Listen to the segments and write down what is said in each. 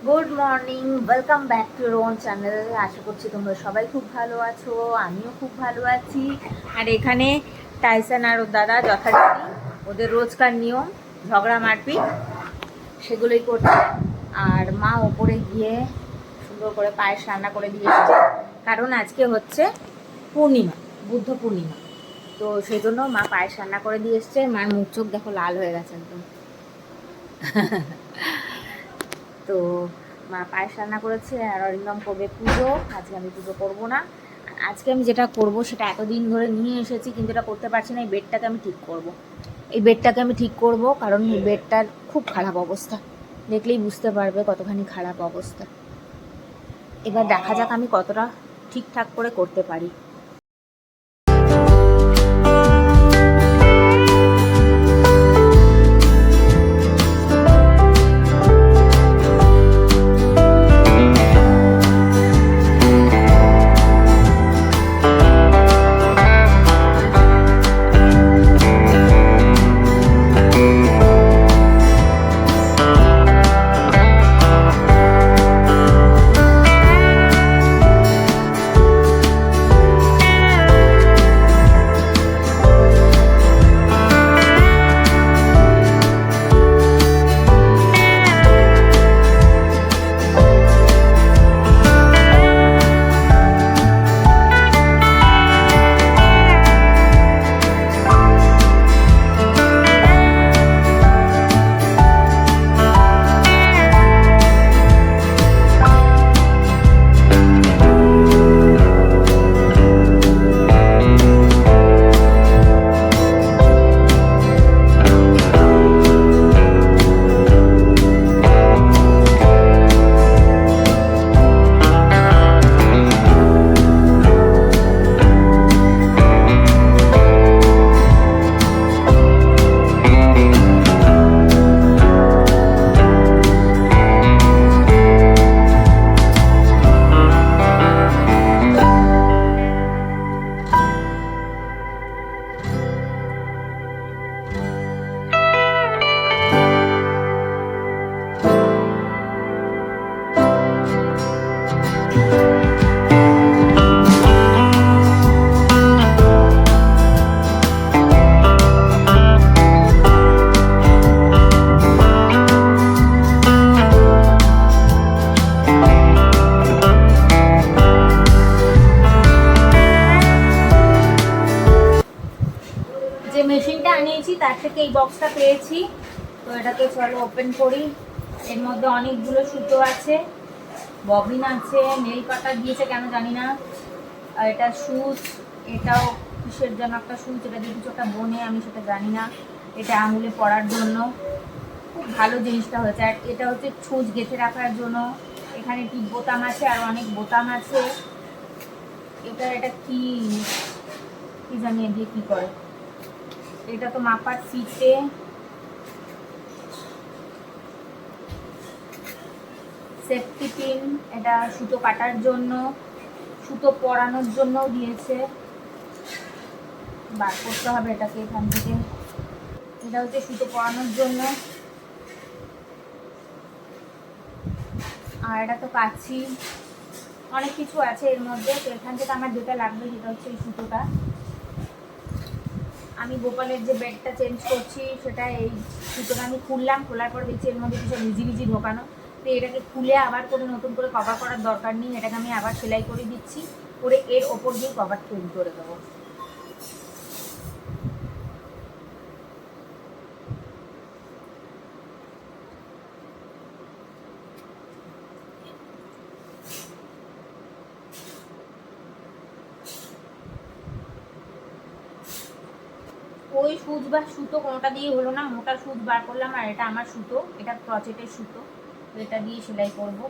Good morning, welcome back to your own channel. আশা করছি তোমরা সবাই খুব ভালো আছো, আমিও খুব ভালো আছি। আর এখানে টাইসান আর ওর দাদা যথারীতি ওদের রোজকার নিয়ম ঝগড়া মারপিট সেগুলোই করছে। আর মা ওপরে গিয়ে সুন্দর করে পায়েস রান্না করে দিয়ে এসছে, কারণ আজকে হচ্ছে পূর্ণিমা, বুদ্ধ পূর্ণিমা। তো সেই জন্য মা পায়েস রান্না করে দিয়ে এসছে। মার মুখ চোখ দেখো লাল হয়ে গেছে একদম। তো মা পায়েস রান্না করেছে আর অরিন্দম করবে পুজো। আজকে আমি পুজো করবো না। আজকে আমি যেটা করব সেটা এতদিন ধরে নিয়ে এসেছি, কিন্তু এটা করতে পারছি না। এই বেডটাকে আমি ঠিক করব। এই বেডটাকে আমি ঠিক করব, কারণ এই বেডটার খুব খারাপ অবস্থা। দেখলেই বুঝতে পারবে কতখানি খারাপ অবস্থা। এবার দেখা যাক আমি কতটা ঠিকঠাক করে করতে পারি। যে মেশিনটা আনিয়েছি তার থেকে এই বক্সটা পেয়েছি। তো এটাকে চলো ওপেন করি। এর মধ্যে অনেকগুলো সুতো আছে, ববিন আছে, নেল কাটার দিয়েছে কেন জানি না। আর এটা সুচ, এটাও কিসের জন্য একটা সুচ, এটা দিয়ে কিছু একটা বনে, আমি সেটা জানি না। এটা আঙুলে পরার জন্য খুব ভালো জিনিসটা হয়েছে। আর এটা হচ্ছে ছুঁচ গেঁথে রাখার জন্য। এখানে টিপ বোতাম আছে আর অনেক বোতাম আছে। এটা কি জানি দিয়ে কি করে। এটা তো মাপার ফিতে, সেফটি পিন, এটা সুতো কাটার জন্য, সুতো পরানোর জন্যও দিয়েছে। বার করতে হবে এটাকে এখান থেকে। এটা হচ্ছে সুতো পরানোর জন্য। আর এটা তো কাছি, অনেক কিছু আছে এর মধ্যে। তো এখান থেকে আমার যেটা লাগবে সেটা হচ্ছে এই সুতোটা। আমি গোপালের যে বেডটা চেঞ্জ করছি সেটা এই সুতোটা আমি খুললাম, খোলার পর দেখছি এর মধ্যে কিছু ভিজি ঢোকানো। তো এটাকে খুলে আবার করে নতুন করে কভার করার দরকার নেই। এটাকে আমি আবার সেলাই করে দিচ্ছি, করে এর ওপর দিয়ে কভার তৈরি করে দেবো। ওই সুচ বা সুতো কোনোটা দিয়ে হলো না, মোটা সুচ বার করলাম। আর এটা আমার সুতো, এটা ক্রচেটের সুতো। তো এটা দিয়ে সেলাই করবো।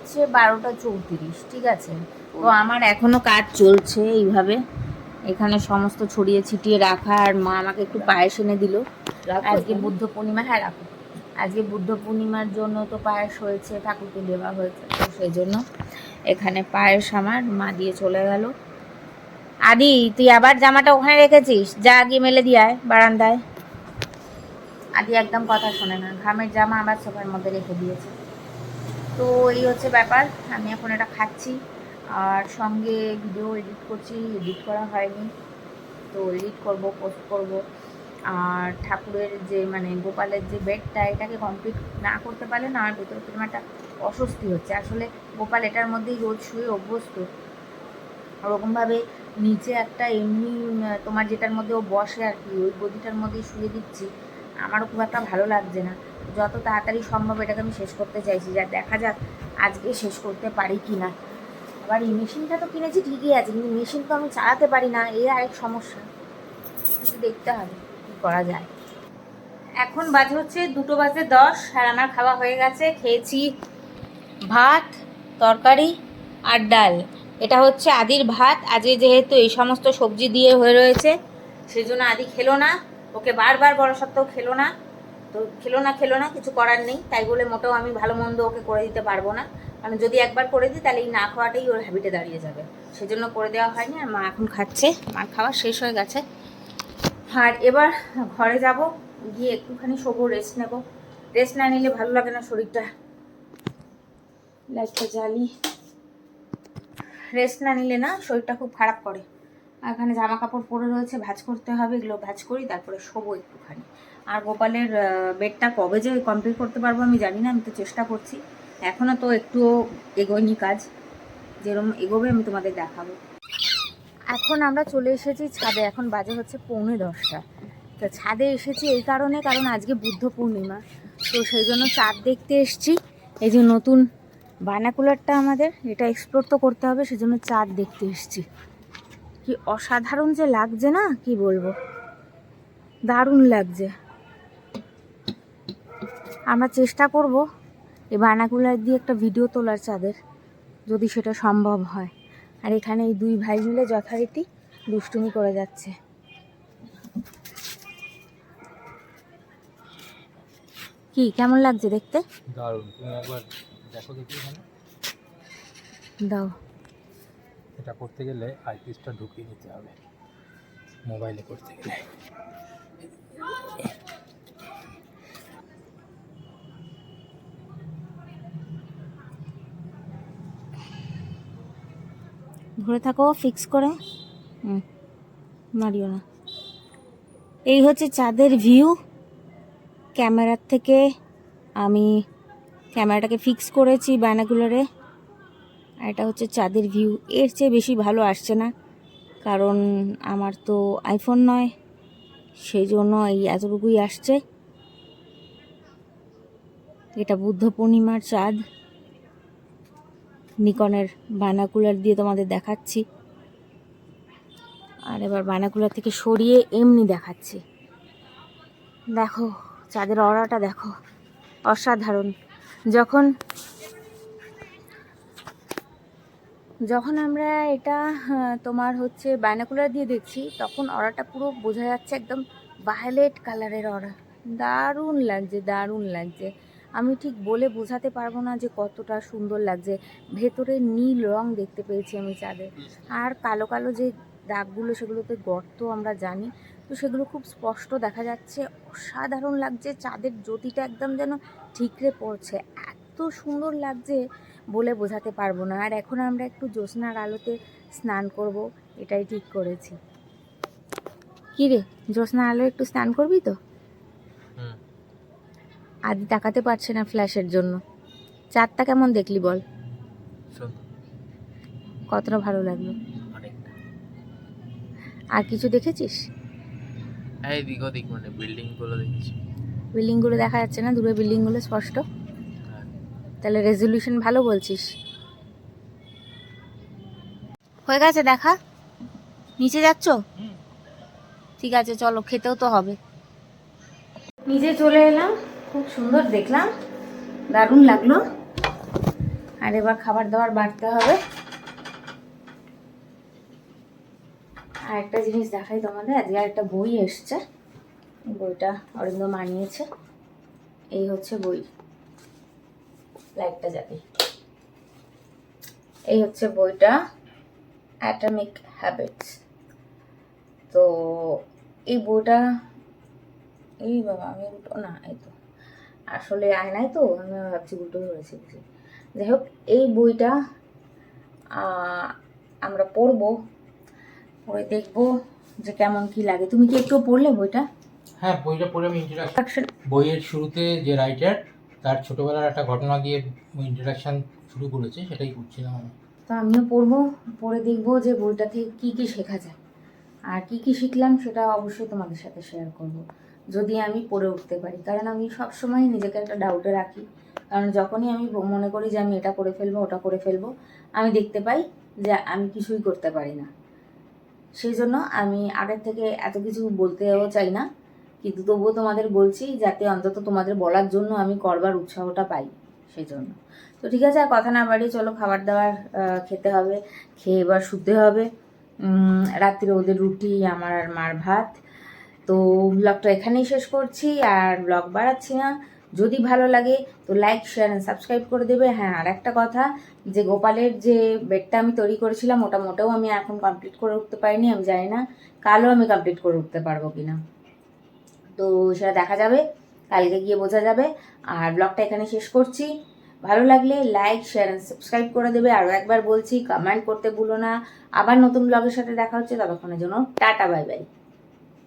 হচ্ছে 12টা 34, ঠিক আছে। তো আমার এখনো কাজ চলছে এইভাবে, এখানে সমস্ত ছড়িয়ে ছিটিয়ে রাখা। আর মা আমাকে একটু পায়েস এনে দিল আজকে বুদ্ধ পূর্ণিমা। হ্যাঁ রাখো, আজকে বুদ্ধ পূর্ণিমার জন্য তো পায়েস হয়েছে, ঠাকুরকে দেওয়া হয়েছে, তো সেই জন্য এখানে পায়েস আমার মা দিয়ে চলে গেল। আদি তুই আবার জামাটা ওখানে রেখেছিস, যা গিয়ে মেলে দিয়ে আয় বারান্দায়। আদি একদম কথা শোনে না, ঘামের জামা আবার সোফার মধ্যে রেখে দিয়েছে। তো এই হচ্ছে ব্যাপার, আমি এখন এটা খাচ্ছি আর সঙ্গে ভিডিও এডিট করছি, এডিট করা হয়নি, তো এডিট করব, পোস্ট করব। আর ঠাকুরের যে মানে গোপালের যে বেডটা, এটাকে কমপ্লিট না করতে পারলে না আমার ভেতরে কিরকম একটা অস্বস্তি হচ্ছে। আসলে গোপাল এটার মধ্যেই রোজ শুয়ে অভ্যস্ত, ওরকমভাবে নিচে একটা এমনি তোমার যেটার মধ্যে ও বসে আর কি, ওই গদিটার মধ্যেই শুয়ে দিচ্ছি, আমারও খুব একটা ভালো লাগছে না। যত তাড়াতাড়ি সম্ভব এটাকে আমি শেষ করতে চাইছি, যা দেখা যাক আজকে শেষ করতে পারি কি না। আবার এই মেশিনটা তো কিনেছি ঠিকই আছে, কিন্তু মেশিন তো আমি চালাতে পারি না, এই আরেক সমস্যা, কিন্তু দেখতে হবে কী করা যায়। এখন বাজে হচ্ছে 2:10 আর আমার খাওয়া হয়ে গেছে। খেয়েছি ভাত, তরকারি আর ডাল। এটা হচ্ছে আদির ভাত, আজকে যেহেতু এই সমস্ত সবজি দিয়ে হয়ে রয়েছে সেই জন্য আদি খেলো না, ওকে বারবার বলা সত্ত্বেও খেলো না। তো খেলো না কিছু করার নেই, তাই বলে মোটেও আমি ভালো মন্দ ওকে করে দিতে পারবো না, কারণ যদি একবার করে দিই তাহলে এই না খাওয়াটাই ওর হ্যাবিটে দাঁড়িয়ে যাবে, সেজন্য করে দেওয়া হয়নি। আর মা এখন খাচ্ছে, মার খাওয়া শেষ হয়ে গেছে। আর এবার ঘরে যাব, গিয়ে একটুখানি শোবো, রেস্ট নেব। রেস্ট না নিলে ভালো লাগে না শরীরটা। লাইটটা জ্বালি, রেস্ট না নিলে না শরীরটা খুব খারাপ করে। আর এখানে জামা কাপড় পরে রয়েছে, ভাঁজ করতে হবে, এগুলো ভাঁজ করি তারপরে শোবো একটুখানি। আর গোপালের বেডটা কবে যে কমপ্লিট করতে পারবো আমি জানি না, আমি তো চেষ্টা করছি, এখনও তো একটুও এগোয়নি কাজ, যেরকম এগোবে আমি তোমাদের দেখাবো। এখন আমরা চলে এসেছি ছাদে, এখন বাজে হচ্ছে 9:45। তো ছাদে এসেছি এই কারণে, কারণ আজকে বুদ্ধ পূর্ণিমা, তো সেই জন্য চাঁদ দেখতে এসেছি। এই যে নতুন বায়নাকুলারটা আমাদের, এটা এক্সপ্লোর তো করতে হবে, সেজন্য চাঁদ দেখতে এসেছি। কি অসাধারণ যে লাগছে না, কি বলবো, দারুণ লাগছে। আমরা চেষ্টা করব এই বায়নাকুলার দিয়ে একটা ভিডিও তোলার চাঁদের, যদি সেটা সম্ভব হয়। আর এখানে এই দুই ভাই মিলে যথারীতি দুষ্টুমি করে যাচ্ছে। কি কেমন লাগছে দেখতে? দারুণ, তুমি একবার দেখো দেখি এখানে। দাও, এটা করতে গেলে আইপিএসটা ঢুকিয়ে নিতে হবে মোবাইলে করতে গেলে। ধরে থাকো ফিক্স করে, মারিও না। এই হচ্ছে চাঁদের ভিউ। ক্যামেরার থেকে আমি ক্যামেরাটাকে ফিক্স করেছি বাইনাকুলারে, আর এটা হচ্ছে চাঁদের ভিউ। এর চেয়ে বেশি ভালো আসছে না, কারণ আমার তো আইফোন নয়, সেই জন্য এই এতটুকুই আসছে। এটা বুদ্ধ পূর্ণিমার চাঁদ, নিকনের বাইনাকুলার দিয়ে তোমাদের দেখাচ্ছি। আর এবার বাইনাকুলার থেকে সরিয়ে এমনি দেখাচ্ছি। দেখো চাঁদের অরাটা দেখো, অসাধারণ। যখন আমরা এটা তোমার হচ্ছে বাইনাকুলার দিয়ে দেখছি, তখন অরাটা পুরো বোঝা যাচ্ছে, একদম ভায়োলেট কালারের অরা, দারুণ লাগছে, দারুণ লাগছে। আমি ঠিক বলে বোঝাতে পারবো না যে কতটা সুন্দর লাগছে। ভেতরে নীল রং দেখতে পেয়েছি আমি চাঁদে, আর কালো কালো যে দাগগুলো সেগুলোতে গর্ত আমরা জানি, তো সেগুলো খুব স্পষ্ট দেখা যাচ্ছে, অসাধারণ লাগছে। চাঁদের জ্যোতিটা একদম যেন ঠিকরে পড়ছে, এত সুন্দর লাগছে বলে বোঝাতে পারবো না। আর এখন আমরা একটু জ্যোৎস্নার আলোতে স্নান করব, এটাই ঠিক করেছি। কি রে, জ্যোৎস্নার আলো একটু স্নান করবি তো? আদি তাকাতে পারছে না ফ্ল্যাশের জন্য। চাঁদটা কেমন দেখলি বল, কতটা ভালো লাগলো? আর কিছু দেখেছিস? এইদিক ওদিক মানে বিল্ডিংগুলো দেখেছি। বিল্ডিংগুলো দেখা যাচ্ছে না, দূরে বিল্ডিংগুলো স্পষ্ট। তাহলে রেজলিউশন ভালো বলছিস। হয়ে গেছে দেখা, নিচে যাচ্ছ? ঠিক আছে চলো, খেতেও তো হবে। নিচে চলে এলাম, খুব সুন্দর দেখলাম, দারুণ লাগলো। আর এবার খাবার দাবার বাড়তে হবে। আর একটা জিনিস দেখাই তোমাদের, আজকে একটা বই এসছে, বইটা অরিন্দম আনিয়েছে। এই হচ্ছে বই, লাইটটা যাবে। এই হচ্ছে বইটা, অ্যাটমিক হ্যাবিটস। তো এই বইটা, এই বাবা আমি উল্টো না, এই তো আসলে আয়নায় তো আমি ভাবছি উল্টো ধরেছি। যাই হোক, এই বইটা আমরা পড়বো, পড়ে দেখবো যে কেমন কি লাগে। তুমি কি একটু পড়লে বইটা? হ্যাঁ, বইটা পড়ে আমি ইন্ট্রোডাকশন, বইয়ের শুরুতে যে রাইটার তার ছোটবেলার একটা ঘটনা দিয়ে ইন্ট্রোডাকশন শুরু করেছে, সেটাই করছিলাম আমি। তো আমিও পড়বো, পড়ে দেখবো যে বইটা থেকে কী কী শেখা যায়। আর কী কী শিখলাম সেটা অবশ্যই তোমাদের সাথে শেয়ার করব, যদি আমি পড়ে উঠতে পারি। কারণ আমি সবসময় নিজেকে একটা ডাউটে রাখি, কারণ যখনই আমি মনে করি যে আমি এটা করে ফেলবো, ওটা করে ফেলবো, আমি দেখতে পাই যে আমি কিছুই করতে পারি না। সেই জন্য আমি আগের থেকে এত কিছু বলতেও চাই না, কিন্তু তবুও তোমাদের বলছি যাতে অন্তত তোমাদের বলার জন্য আমি করবার উৎসাহটা পাই, সেই জন্য। তো ঠিক আছে, আর কথা না বাড়িয়ে চলো খাবার দাবার খেতে হবে, খেয়ে এবার শুতে হবে। রাত্রিরে ওদের রুটি, আমার আর মার ভাত। তো ব্লগটা এখানেই শেষ করছি, আর ব্লগ বাড়াচ্ছি না। যদি ভালো লাগে তো লাইক, শেয়ার অ্যান্ড সাবস্ক্রাইব করে দেবে। হ্যাঁ, আর একটা কথা, যে গোপালের যে বেডটা আমি তৈরি করেছিলাম ওটা মোটেও আমি এখন কমপ্লিট করে উঠতে পারিনি। আমি জানি না কালও আমি কমপ্লিট করে উঠতে পারবো কিনা, তো সেটা দেখা যাবে, কালকে গিয়ে বোঝা যাবে। আর ব্লগটা এখানে শেষ করছি। ভালো লাগলে লাইক, শেয়ার অ্যান্ড সাবস্ক্রাইব করে দেবে। আরও একবার বলছি, কমেন্ট করতে ভুলো না। আবার নতুন ব্লগের সাথে দেখা হচ্ছে, ততক্ষণের জন্য টাটা, বাই বাই।